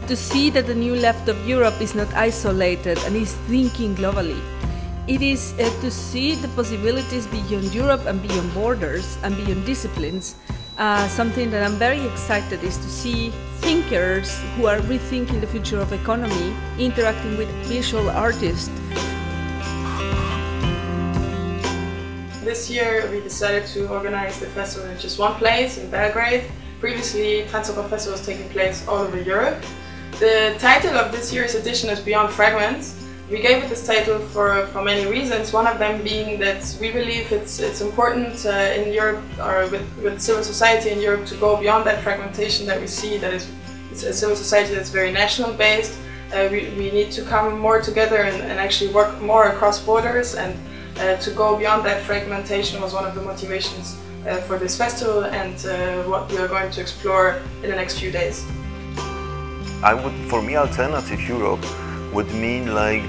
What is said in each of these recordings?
to see that the new left of Europe is not isolated and is thinking globally. It is to see the possibilities beyond Europe and beyond borders and beyond disciplines. Something that I'm very excited is to see thinkers who are rethinking the future of economy, interacting with visual artists. This year we decided to organize the festival in just one place, in Belgrade. Previously, Transeuropa Festival was taking place all over Europe. The title of this year's edition is Beyond Fragments. We gave it this title for many reasons, one of them being that we believe it's important in Europe, or with civil society in Europe, to go beyond that fragmentation that we see, that it's a civil society that's very national based. We need to come more together and actually work more across borders, and to go beyond that fragmentation was one of the motivations for this festival and what we are going to explore in the next few days. For me, alternative Europe would mean like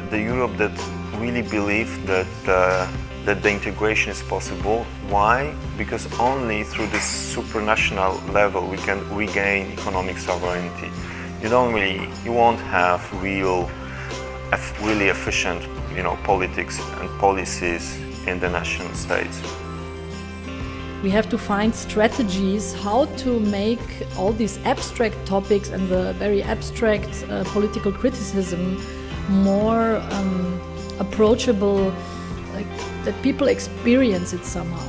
the Europe that really believes that that the integration is possible. Why? Because only through this supranational level we can regain economic sovereignty. You won't have really efficient, politics and policies in the national states. We have to find strategies how to make all these abstract topics and the very abstract political criticism more approachable, like that people experience it somehow.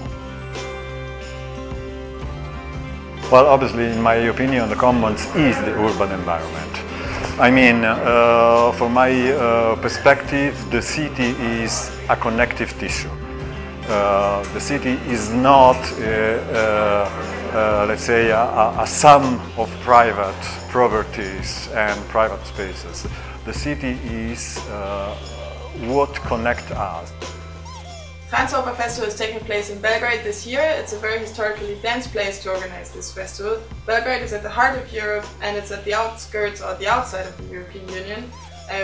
Well, obviously, in my opinion, the commons is the urban environment. I mean, from my perspective, the city is a connective tissue. The city is not, let's say, a sum of private properties and private spaces. The city is what connects us. Transeuropa Festival is taking place in Belgrade this year. It's a very historically dense place to organize this festival. Belgrade is at the heart of Europe and it's at the outskirts or the outside of the European Union.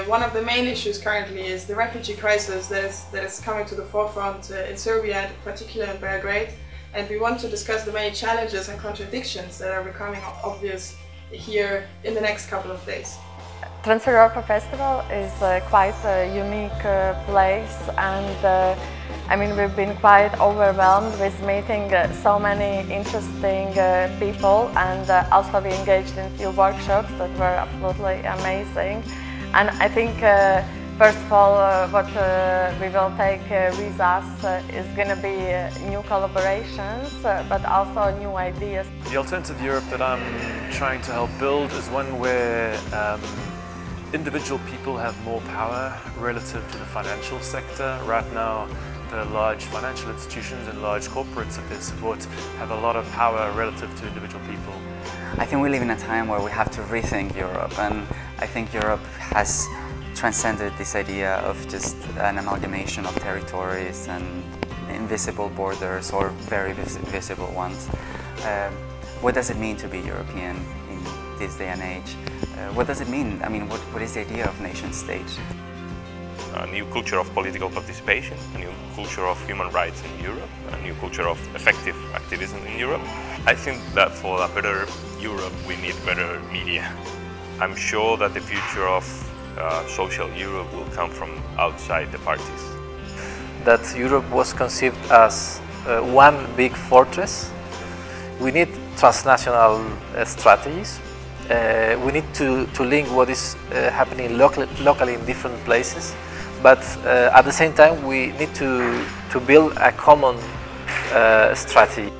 One of the main issues currently is the refugee crisis that is coming to the forefront in Serbia, and particularly in Belgrade. And we want to discuss the many challenges and contradictions that are becoming obvious here in the next couple of days. Transeuropa Festival is quite a unique place, and I mean, we've been quite overwhelmed with meeting so many interesting people, and also we engaged in a few workshops that were absolutely amazing. And I think, first of all, what we will take with us is going to be new collaborations, but also new ideas. The alternative Europe that I'm trying to help build is one where individual people have more power relative to the financial sector. Right now, the large financial institutions and large corporates that they support have a lot of power relative to individual people. I think we live in a time where we have to rethink Europe, and I think Europe has transcended this idea of just an amalgamation of territories and invisible borders or very visible ones. What does it mean to be European in this day and age? What does it mean? I mean, what is the idea of nation state? A new culture of political participation, a new culture of human rights in Europe, a new culture of effective activism in Europe. I think that for a better Europe we need better media. I'm sure that the future of social Europe will come from outside the parties. That Europe was conceived as one big fortress. We need transnational strategies. We need to link what is happening locally in different places. But at the same time, we need to build a common strategy.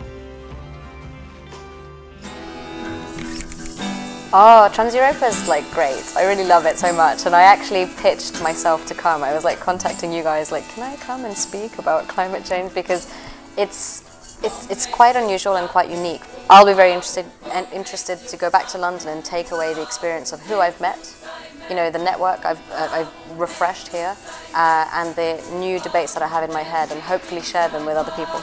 Oh, Transeuropa is like great. I really love it so much, and I actually pitched myself to come. I was like contacting you guys, like, can I come and speak about climate change, because it's quite unusual and quite unique. I'll be very interested to go back to London and take away the experience of who I've met, the network I've refreshed here, and the new debates that I have in my head, and hopefully share them with other people.